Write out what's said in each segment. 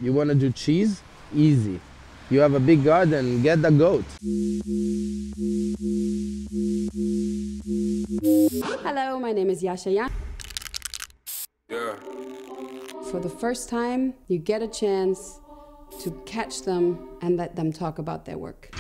You want to do cheese? Easy. You have a big garden, get the goat. Hello, my name is Yasha. Yeah. For the first time, you get a chance to catch them and let them talk about their work.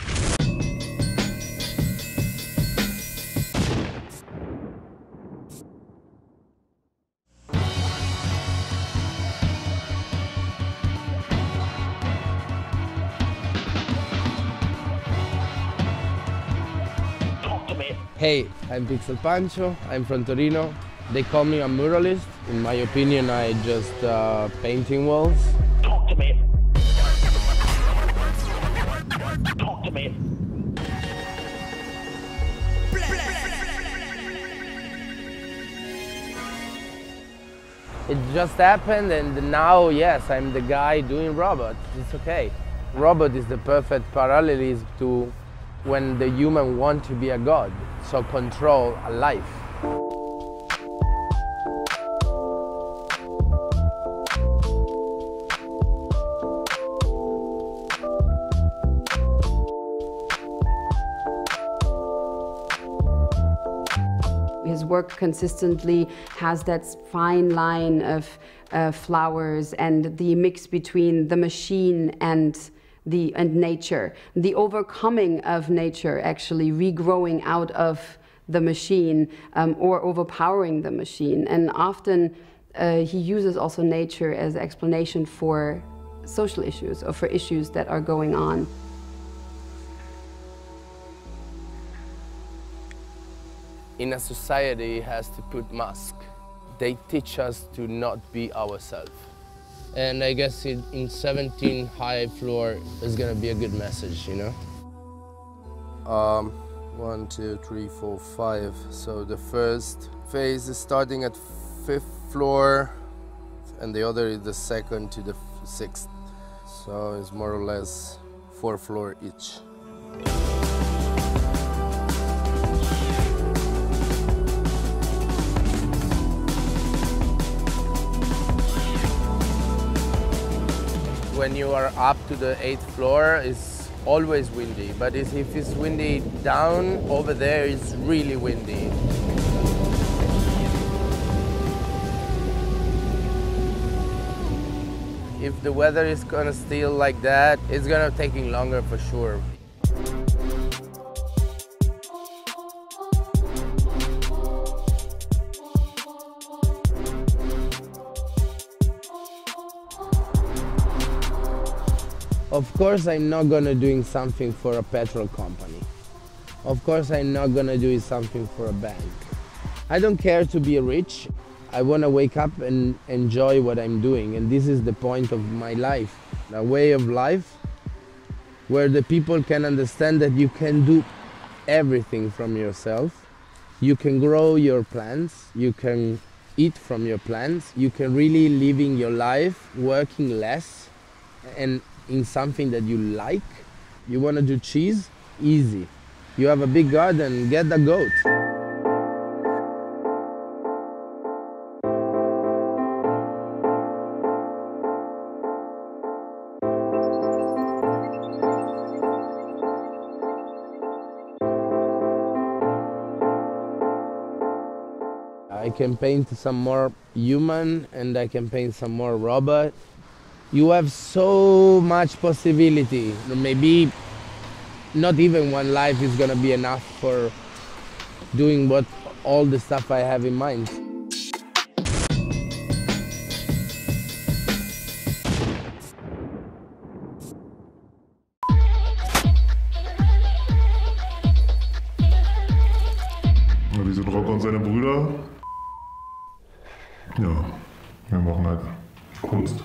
Hey, I'm Pixel Pancho, I'm from Torino. They call me a muralist. In my opinion, I just painting walls. Talk to me. Talk to me. It just happened, and now, yes, I'm the guy doing robot. It's okay. Robot is the perfect parallelism to when the human want to be a god, so control a life. His work consistently has that fine line of flowers and the mix between the machine and nature, the overcoming of nature, actually regrowing out of the machine or overpowering the machine. And often he uses also nature as explanation for social issues or for issues that are going on. In a society, it has to put mask. They teach us to not be ourselves. And I guess in 17 high floor is gonna be a good message, you know? 1, 2, 3, 4, 5. So the first phase is starting at 5th floor, and the other is the 2nd to the 6th. So it's more or less 4 floors each. When you are up to the 8th floor, it's always windy. But if it's windy down, over there, it's really windy. If the weather is gonna still like that, it's gonna take longer for sure. Of course, I'm not gonna doing something for a petrol company. Of course, I'm not gonna do something for a bank. I don't care to be rich. I wanna wake up and enjoy what I'm doing, and this is the point of my life. A way of life where the people can understand that you can do everything from yourself. You can grow your plants, you can eat from your plants, you can really living your life, working less, and in something that you like. You want to do cheese? Easy. You have a big garden, get the goat. I can paint some more human and I can paint some more robot. You have so much possibility. Maybe not even one life is gonna be enough for doing all the stuff I have in mind. Wir sind Rocker und seine Brüder. Ja, wir machen halt Kunst.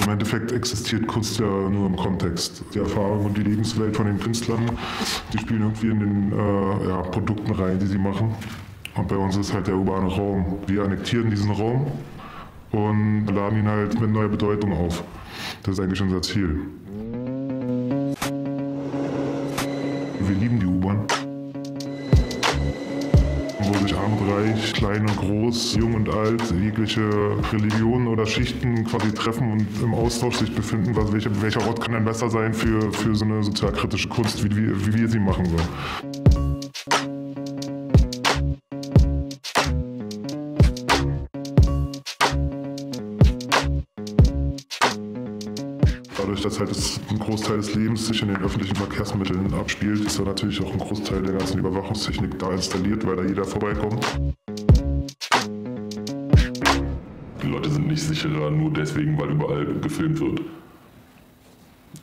Im Endeffekt existiert Kunst ja nur im Kontext. Die Erfahrung und die Lebenswelt von den Künstlern, die spielen irgendwie in den Produkten rein, die sie machen. Und bei uns ist halt der urbane Raum. Wir annektieren diesen Raum und laden ihn halt mit neuer Bedeutung auf. Das ist eigentlich unser Ziel. Wir lieben die U-Bahn. wo sich arm und reich, klein und groß, jung und alt, jegliche Religionen oder Schichten quasi treffen und im Austausch sich befinden. Welcher Ort kann denn besser sein für so eine sozialkritische Kunst, wie wir sie machen? So. Dadurch, dass halt ein Großteil des Lebens sich in den öffentlichen Verkehrsmitteln abspielt, ist da natürlich auch ein Großteil der ganzen Überwachungstechnik da installiert, weil da jeder vorbeikommt. Die Leute sind nicht sicherer nur deswegen, weil überall gefilmt wird.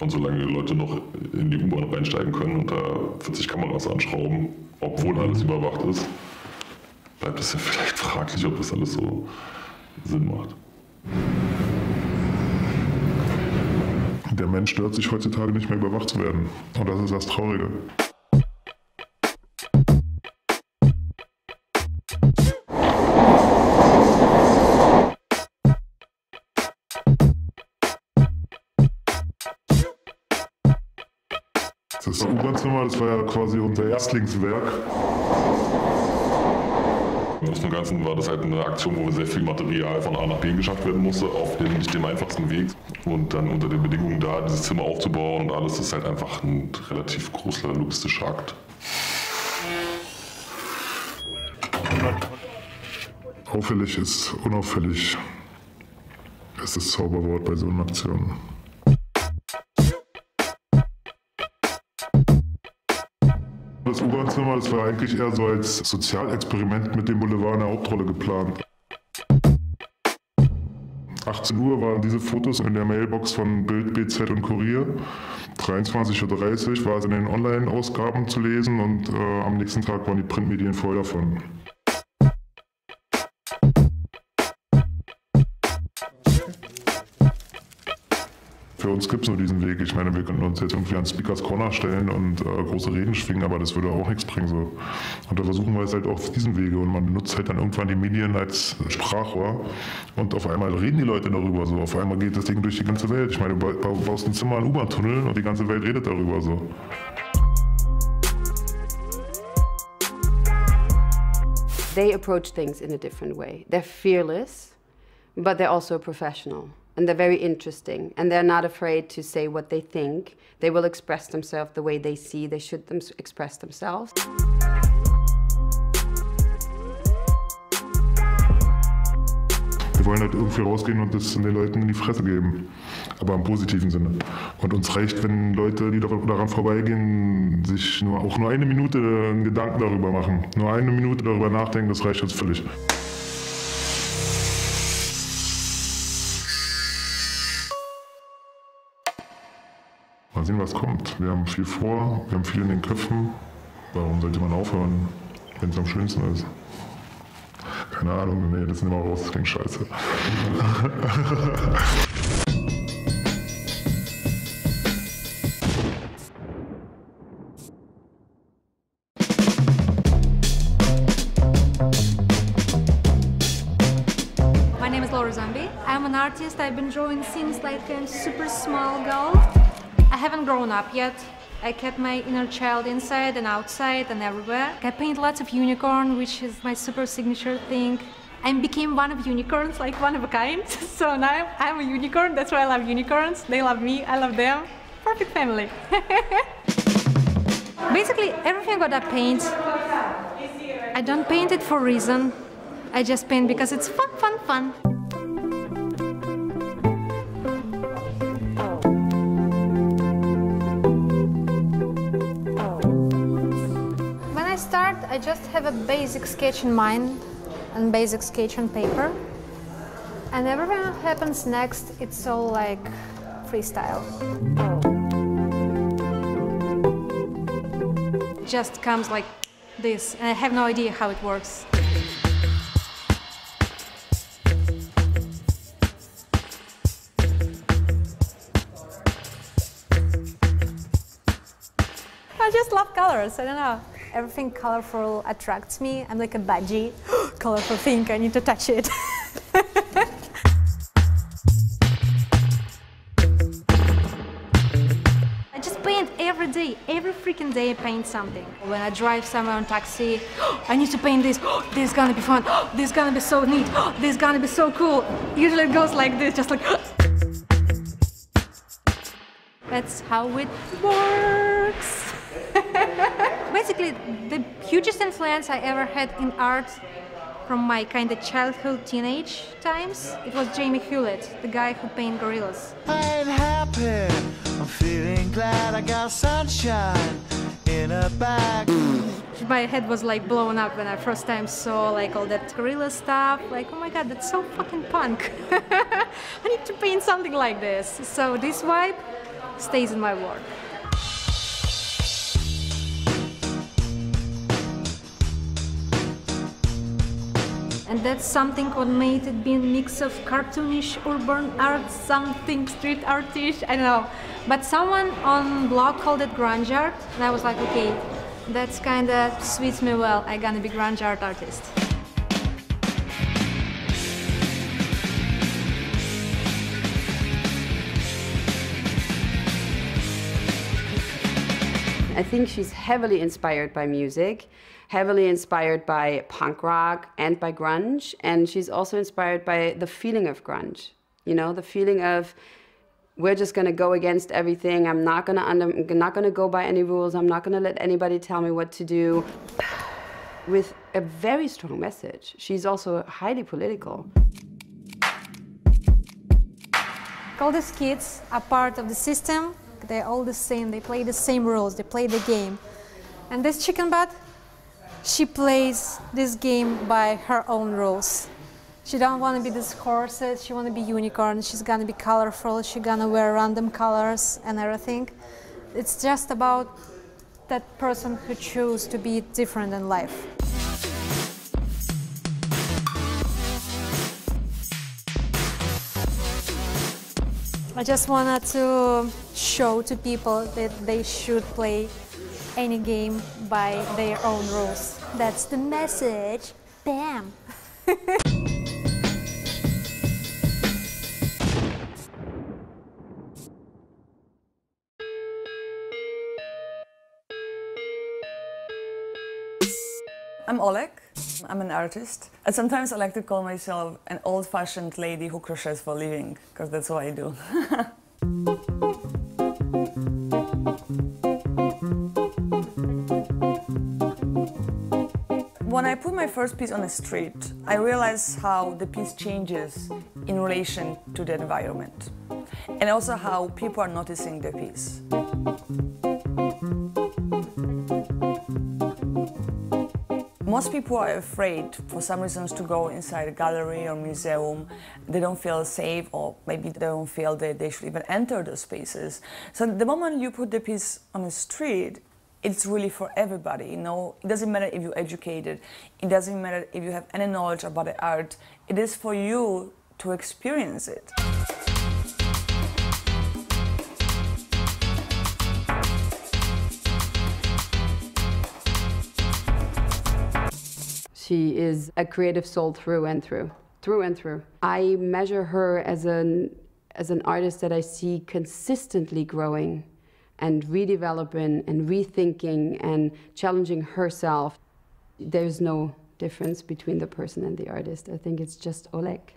Und solange die Leute noch in die U-Bahn reinsteigen können und da 40 Kameras anschrauben, obwohl alles überwacht ist, bleibt es ja vielleicht fraglich, ob das alles so Sinn macht. Der Mensch stört sich heutzutage nicht mehr überwacht zu werden. Und das ist das Traurige. Das U-Bahn-Zimmer, das war ja quasi unser Erstlingswerk. Im Großen und Ganzen war das halt eine Aktion, wo sehr viel Material von A nach B geschafft werden musste, auf dem nicht dem einfachsten Weg. Und dann unter den Bedingungen da, dieses Zimmer aufzubauen und alles, ist halt einfach ein relativ großer logistischer Akt. Auffällig ist unauffällig. Das ist das Zauberwort bei so einer Aktion. Das U-Bahn-Zimmer, das war eigentlich eher so als Sozialexperiment mit dem Boulevard in der Hauptrolle geplant. 18 Uhr waren diese Fotos in der Mailbox von Bild, BZ und Kurier. 23:30 Uhr war es in den Online-Ausgaben zu lesen und am nächsten Tag waren die Printmedien voll davon. Für uns gibt es nur diesen Weg. Ich meine, wir könnten uns jetzt irgendwie an Speakers Corner stellen und große Reden schwingen, aber das würde auch nichts bringen. So. Und da versuchen wir es halt auf diesen Wege und man benutzt halt dann irgendwann die Medien als Sprachrohr und auf einmal reden die Leute darüber. So. Auf einmal geht das Ding durch die ganze Welt. Ich meine, du baust ein Zimmer an U-Bahn-Tunnel und die ganze Welt redet darüber. So. They approach things in a different way. They're fearless, but they're also professional. And they're very interesting, and they're not afraid to say what they think. They will express themselves the way they see they should express themselves. Wir wollen halt irgendwie rausgehen und das den Leuten in die Fresse geben, aber im positiven Sinne. Und uns reicht, wenn Leute, die daran vorbeigehen, sich auch nur eine Minute einen Gedanken darüber machen. Nur eine Minute darüber nachdenken, das reicht uns völlig. Mal sehen, was kommt. Wir haben viel vor, wir haben viel in den Köpfen. Warum sollte man aufhören, wenn es am schönsten ist? Keine Ahnung, nee, das sind immer raus, das klingt scheiße. My name is Laura Zombie. I'm an artist. I've been drawing since like a super small girl. I haven't grown up yet. I kept my inner child inside and outside and everywhere. I paint lots of unicorn, which is my super signature thing. I became one of unicorns, like one of a kind. So now I'm a unicorn, that's why I love unicorns. They love me, I love them. Perfect family. Basically, everything what I paint, I don't paint it for a reason. I just paint because it's fun, fun, fun. I just have a basic sketch in mind and basic sketch on paper, and everything that happens next, it's all like freestyle. It just comes like this, and I have no idea how it works. I just love colors, I don't know. Everything colorful attracts me. I'm like a budgie. Colorful thing, I need to touch it. I just paint every day, every freaking second day paint something. When I drive somewhere on taxi, I need to paint this. This is gonna be fun. This is gonna be so neat. This is gonna be so cool. Usually it goes like this, just like. That's how it works. Basically, the hugest influence I ever had in art from my kind of childhood, teenage times, it was Jamie Hewlett, the guy who painted gorillas. I ain't happy, I'm feeling glad I got sunshine in a bag. My head was like blown up when I first time saw like all that gorilla stuff. Like, oh my god, that's so fucking punk. I need to paint something like this. So this vibe stays in my work. And that's something what made it be a mix of cartoonish, urban art, something street artish, I don't know. But someone on blog called it grunge art, and I was like, okay, that's kinda suits me well, I'm gonna be grunge art artist. I think she's heavily inspired by music, heavily inspired by punk rock and by grunge, and she's also inspired by the feeling of grunge. You know, the feeling of we're just gonna go against everything. I'm not gonna go by any rules. I'm not gonna let anybody tell me what to do. With a very strong message. She's also highly political. All these kids are part of the system. They're all the same. They play the same rules. They play the game. And this chicken butt, she plays this game by her own rules. She don't want to be these horses. She want to be unicorn. She's gonna be colorful. She's gonna wear random colors and everything. It's just about that person who chose to be different in life. I just wanted to show to people that they should play any game by their own rules. That's the message. Bam! I'm Oleg. I'm an artist. And sometimes I like to call myself an old-fashioned lady who crochets for a living, because that's what I do. When I put my first piece on the street, I realized how the piece changes in relation to the environment, and also how people are noticing the piece. Most people are afraid, for some reasons, to go inside a gallery or museum. They don't feel safe, or maybe they don't feel that they should even enter those spaces. So the moment you put the piece on the street, it's really for everybody. You know, it doesn't matter if you're educated. It doesn't matter if you have any knowledge about the art. It is for you to experience it. She is a creative soul through and through, I measure her as an artist that I see consistently growing and redeveloping and rethinking and challenging herself. There's no difference between the person and the artist. I think it's just Oleg.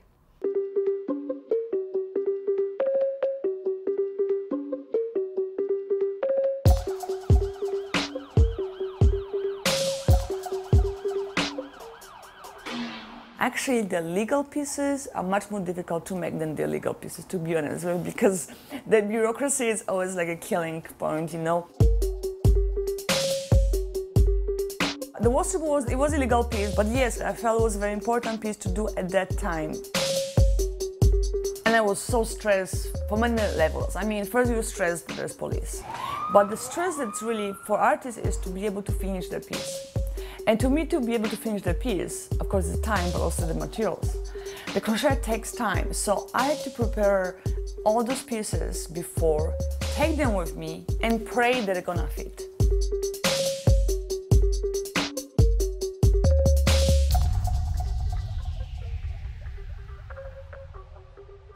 Actually, the legal pieces are much more difficult to make than the illegal pieces, to be honest, because the bureaucracy is always like a killing point, you know. The Wall Street Wars, it was a legal piece, but yes, I felt it was a very important piece to do at that time. And I was so stressed for many levels. I mean, first you're stressed that there's police. But the stress that's really for artists is to be able to finish the piece. And to me, to be able to finish the piece, of course, it's time, but also the materials. The crochet takes time, so I had to prepare all those pieces before, take them with me, and pray that they're gonna fit.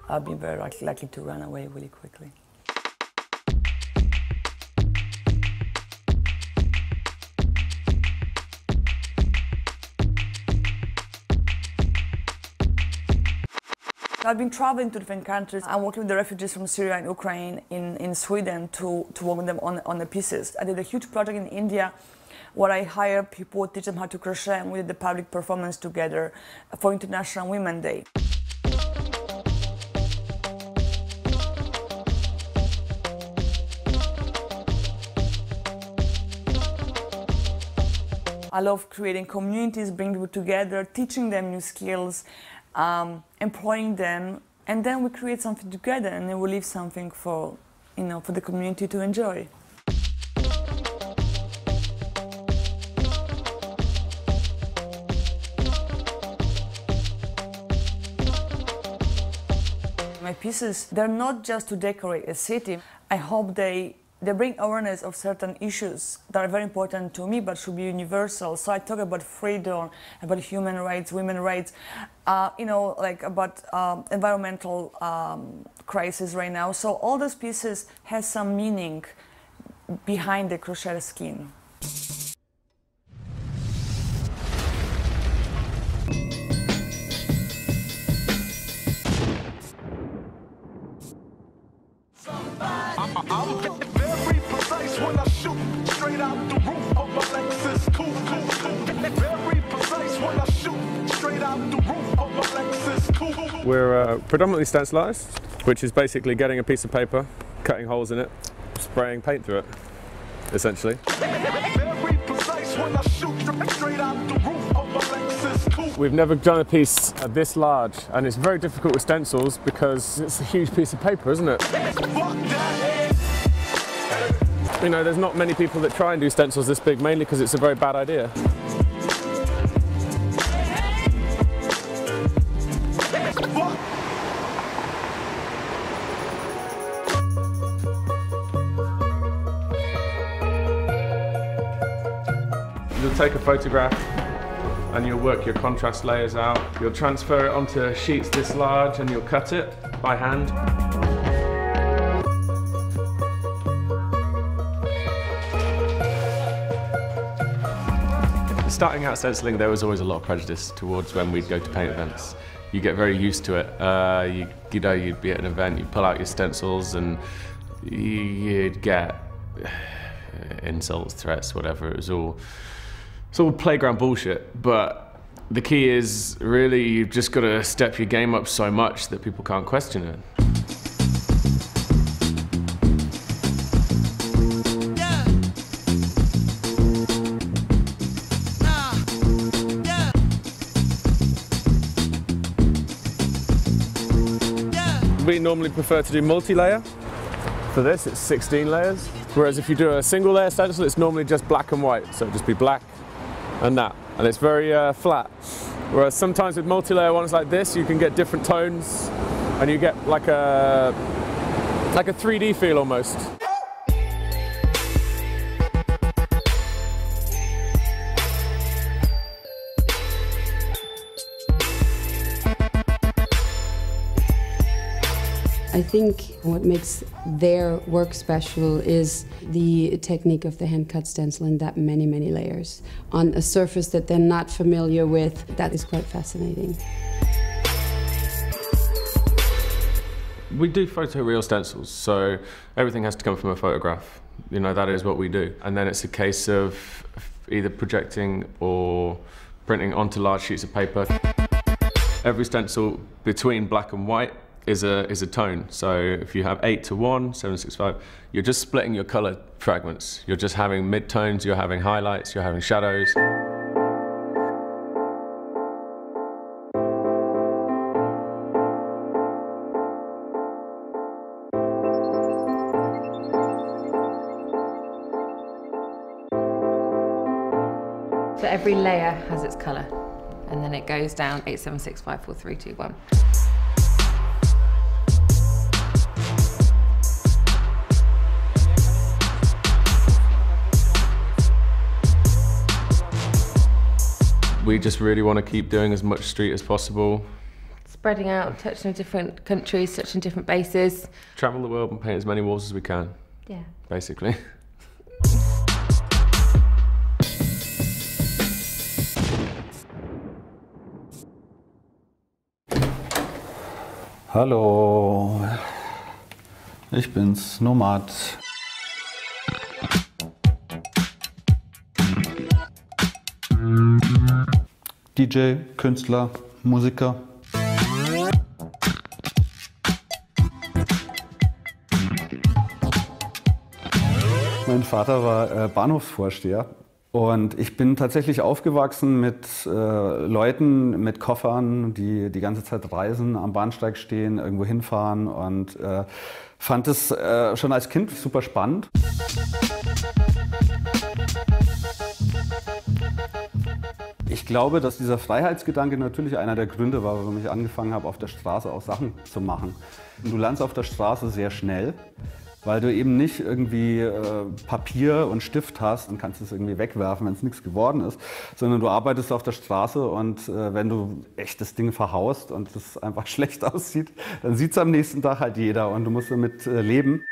I'll be very likely to run away really quickly. I've been traveling to different countries. I'm working with the refugees from Syria and Ukraine in Sweden to work with them on the pieces. I did a huge project in India where I hired people, teach them how to crochet, and we did the public performance together for International Women's Day. I love creating communities, bringing people together, teaching them new skills, employing them, and then we create something together, and then we leave something for, for the community to enjoy. My pieces, they're not just to decorate a city. I hope they bring awareness of certain issues that are very important to me but should be universal. So I talk about freedom, about human rights, women's rights, like about environmental crisis right now. So all those pieces has some meaning behind the crochet skin. When I shoot straight out the roof of my Lexus, cool. Very precise when I shoot straight out the roof of my Lexus, cool. We're predominantly stencilized, which is basically getting a piece of paper, cutting holes in it, spraying paint through it, essentially. Very precise when I shoot straight out the roof of my Lexus, cool. We've never done a piece this large, and it's very difficult with stencils because it's a huge piece of paper, isn't it? You know, there's not many people that try and do stencils this big, mainly because it's a very bad idea. You'll take a photograph and you'll work your contrast layers out. You'll transfer it onto sheets this large and you'll cut it by hand. Starting out stenciling, there was always a lot of prejudice towards when we'd go to paint events. You get very used to it. You'd be at an event, you'd pull out your stencils and you'd get insults, threats, whatever. It's all playground bullshit. But the key is really you've just got to step your game up so much that people can't question it. We normally prefer to do multi-layer. For this, it's 16 layers. Whereas if you do a single layer stencil, it's normally just black and white. So it'll just be black and that. And it's very flat. Whereas sometimes with multi-layer ones like this, you can get different tones and you get like a 3D feel almost. I think what makes their work special is the technique of the hand-cut stencil in that many, many layers on a surface that they're not familiar with. That is quite fascinating. We do photoreal stencils, so everything has to come from a photograph. You know, that is what we do. And then it's a case of either projecting or printing onto large sheets of paper. Every stencil between black and white is a tone. So if you have 8:1, 7:65, you're just splitting your color fragments. You're just having mid-tones, you're having highlights, you're having shadows. So every layer has its color, and then it goes down 8, 7, 6, 5, 4, 3, 2, 1. We just really want to keep doing as much street as possible. Spreading out, touching different countries, touching different bases. Travel the world and paint as many walls as we can. Yeah. Basically. Hallo, ich bin's, Nomad. DJ, Künstler, Musiker. Mein Vater war Bahnhofsvorsteher und ich bin tatsächlich aufgewachsen mit Leuten mit Koffern, die die ganze Zeit reisen, am Bahnsteig stehen, irgendwo hinfahren und fand es schon als Kind super spannend. Ich glaube, dass dieser Freiheitsgedanke natürlich einer der Gründe war, warum ich angefangen habe, auf der Straße auch Sachen zu machen. Du lernst auf der Straße sehr schnell, weil du eben nicht irgendwie Papier und Stift hast und kannst es irgendwie wegwerfen, wenn es nichts geworden ist, sondern du arbeitest auf der Straße und wenn du echt das Ding verhaust und es einfach schlecht aussieht, dann sieht es am nächsten Tag halt jeder und du musst damit leben.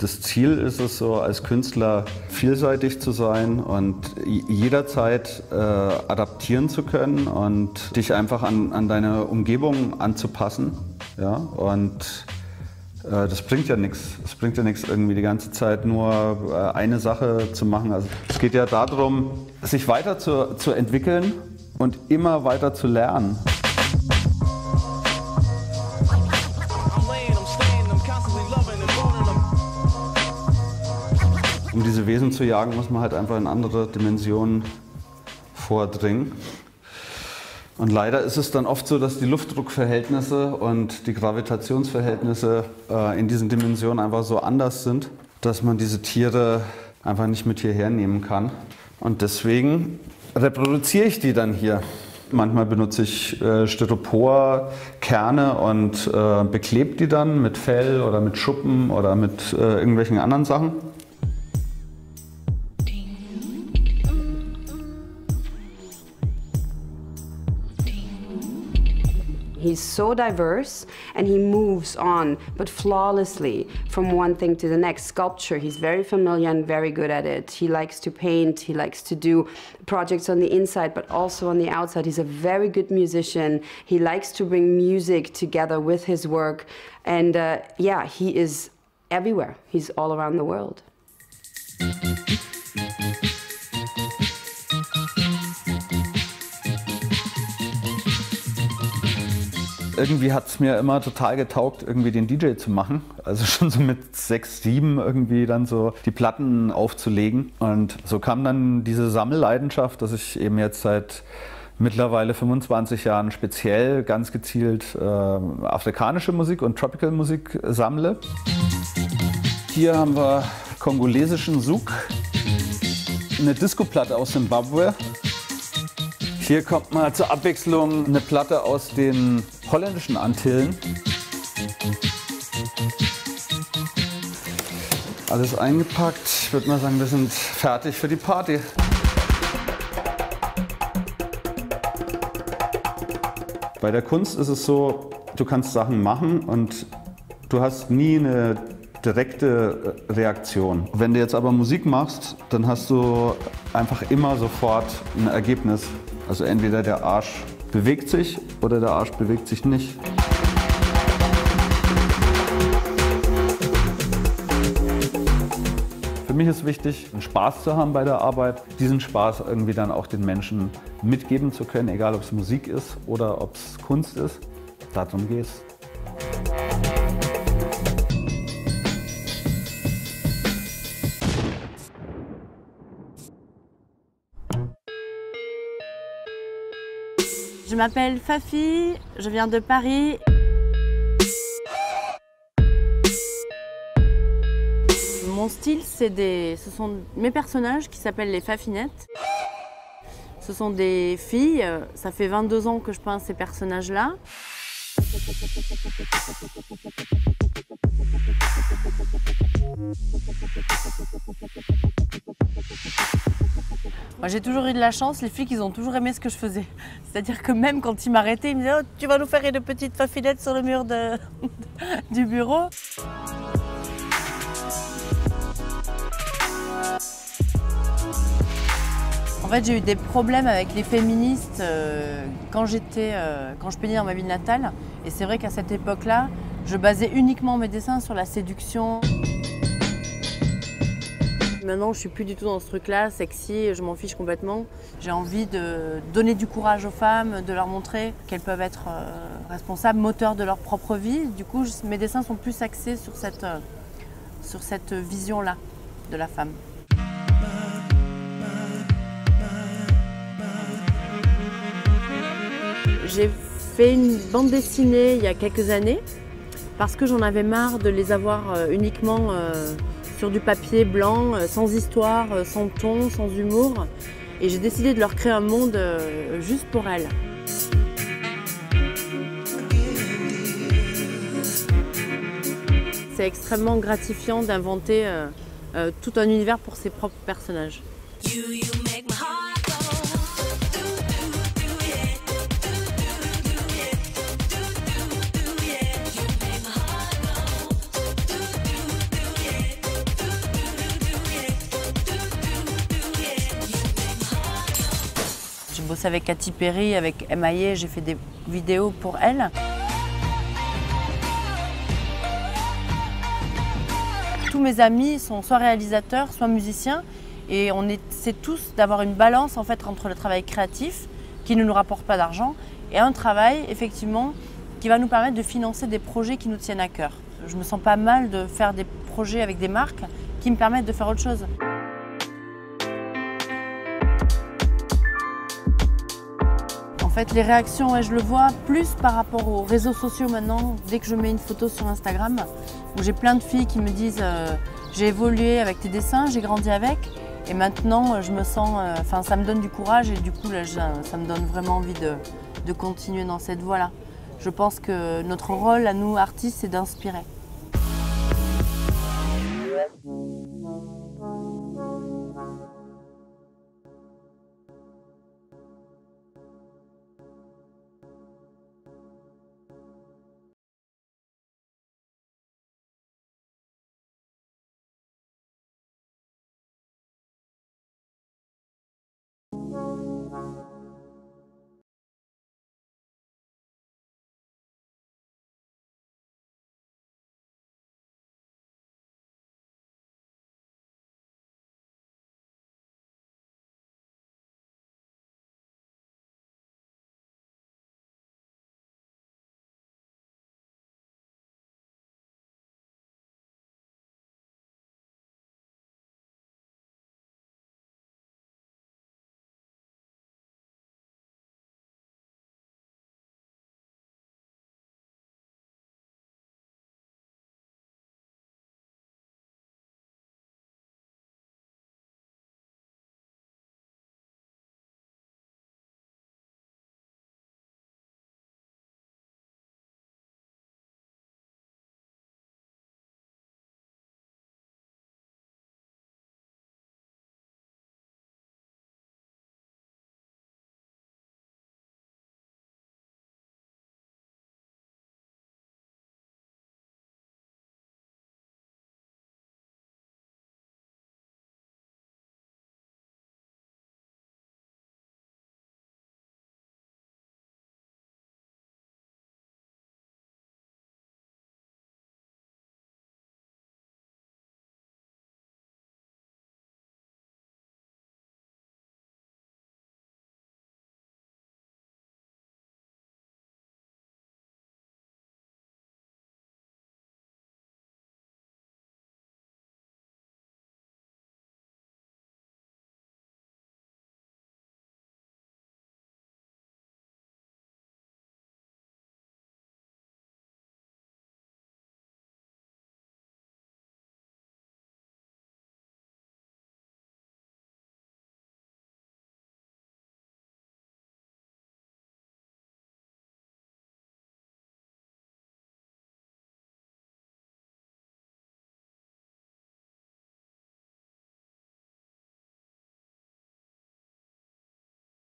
Das Ziel ist es so, als Künstler vielseitig zu sein und jederzeit adaptieren zu können und dich einfach an deine Umgebung anzupassen. Ja? Und das bringt ja nichts. Es bringt ja nichts, irgendwie die ganze Zeit nur eine Sache zu machen. Also es geht ja darum, sich weiter zu entwickeln und immer weiter zu lernen. Um diese Wesen zu jagen, muss man halt einfach in andere Dimensionen vordringen. Und leider ist es dann oft so, dass die Luftdruckverhältnisse und die Gravitationsverhältnisse in diesen Dimensionen einfach so anders sind, dass man diese Tiere einfach nicht mit hierher nehmen kann. Und deswegen reproduziere ich die dann hier. Manchmal benutze ich Styroporkerne und beklebe die dann mit Fell oder mit Schuppen oder mit irgendwelchen anderen Sachen. He's so diverse and he moves on, but flawlessly from one thing to the next. Sculpture, he's very familiar and very good at it. He likes to paint, he likes to do projects on the inside, but also on the outside. He's a very good musician. He likes to bring music together with his work. And yeah, he is everywhere. He's all around the world. Irgendwie hat es mir immer total getaugt, irgendwie den DJ zu machen. Also schon so mit 6, 7 irgendwie dann so die Platten aufzulegen. Und so kam dann diese Sammelleidenschaft, dass ich eben jetzt seit mittlerweile 25 Jahren speziell ganz gezielt afrikanische Musik und Tropical Musik sammle. Hier haben wir kongolesischen Souk, eine Disco-Platte aus Zimbabwe. Hier kommt mal zur Abwechslung eine Platte aus den holländischen Antillen. Alles eingepackt. Ich würde mal sagen, wir sind fertig für die Party. Bei der Kunst ist es so, du kannst Sachen machen und du hast nie eine direkte Reaktion. Wenn du jetzt aber Musik machst, dann hast du einfach immer sofort ein Ergebnis. Also entweder der Arsch bewegt sich oder der Arsch bewegt sich nicht. Für mich ist wichtig, einen Spaß zu haben bei der Arbeit, diesen Spaß irgendwie dann auch den Menschen mitgeben zu können, egal ob es Musik ist oder ob es Kunst ist. Darum geht's. Je m'appelle Fafi, je viens de Paris. Mon style, ce sont mes personnages qui s'appellent les Fafinettes. Ce sont des filles, ça fait 22 ans que je peins ces personnages-là. Moi, j'ai toujours eu de la chance, les flics, ils ont toujours aimé ce que je faisais. C'est-à-dire que même quand ils m'arrêtaient, ils me disaient oh, tu vas nous faire une petite fafinette sur le mur du bureau. En fait, j'ai eu des problèmes avec les féministes quand je peignais dans ma ville natale. Et c'est vrai qu'à cette époque-là, je basais uniquement mes dessins sur la séduction. Maintenant, je suis plus du tout dans ce truc-là, sexy, je m'en fiche complètement. J'ai envie de donner du courage aux femmes, de leur montrer qu'elles peuvent être responsables, moteurs de leur propre vie. Du coup, mes dessins sont plus axés sur cette vision-là de la femme. J'ai fait une bande dessinée il y a quelques années parce que j'en avais marre de les avoir uniquement sur du papier blanc, sans histoire, sans ton, sans humour. Et j'ai décidé de leur créer un monde juste pour elles. C'est extrêmement gratifiant d'inventer tout un univers pour ses propres personnages. J'ai bossé avec Katy Perry, avec MIA, j'ai fait des vidéos pour elle. Tous mes amis sont soit réalisateurs, soit musiciens, et on essaie tous d'avoir une balance en fait entre le travail créatif, qui ne nous rapporte pas d'argent, et un travail effectivement qui va nous permettre de financer des projets qui nous tiennent à cœur. Je me sens pas mal de faire des projets avec des marques qui me permettent de faire autre chose. En fait, les réactions, ouais, je le vois plus par rapport aux réseaux sociaux maintenant. Dès que je mets une photo sur Instagram, où j'ai plein de filles qui me disent j'ai évolué avec tes dessins, j'ai grandi avec, et maintenant je me sens, ça me donne du courage et du coup là, ça me donne vraiment envie de continuer dans cette voie-là. Je pense que notre rôle à nous artistes, c'est d'inspirer.